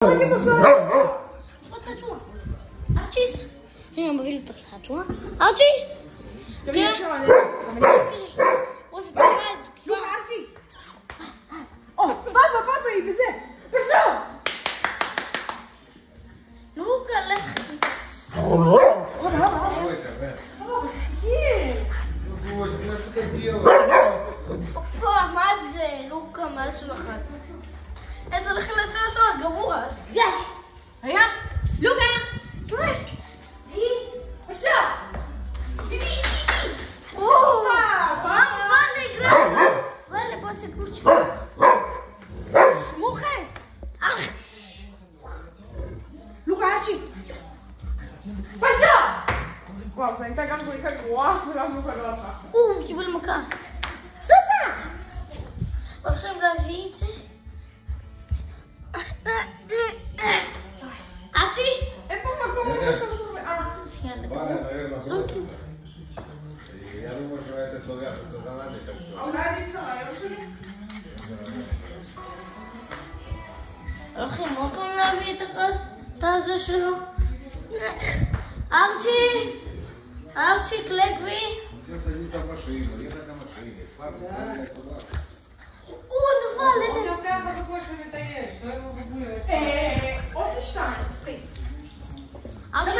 Forza tua. Arcis. Io mi vedo sta tua. Arci. Che? Cosa ti fai? Look, Archie. Oh, papa, bize. Pasha. Luca, lei. מה זה? לוקה, מה יש לך? אתה הולך לצלצות, גרוע. יש! היה? לוקה! תראה! פשע! Vale, grande! Vale, posso curtir. מוחס! לוקה, ארצ'י! פשע! וואו, זה הייתה גם זריקה גרועה, וגם לא פגעה לך. קיבל מכה. סוסה! הולכים להביא את זה. ארצ'י? איפה מקום? אולי עדיף לרעיון שלי? הולכים עוד פעם להביא את הזה שלו. ארצ'י! ארצ'י, קלקבי! הוא נפל, הוא לוקח בקושי ומתייש, לא יבוא בגבולת. עושה שתיים, מספיק. ארצ'י,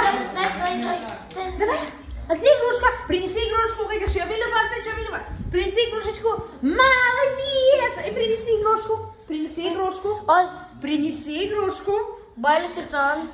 די. Отец игрушка, принеси игрушку, Рыга, שיביא לבד, שיביא לבד. принеси игрушечку, молодец! И принеси игрушку, принеси игрушку. עוד. принеси игрушку. ביי לסרטון.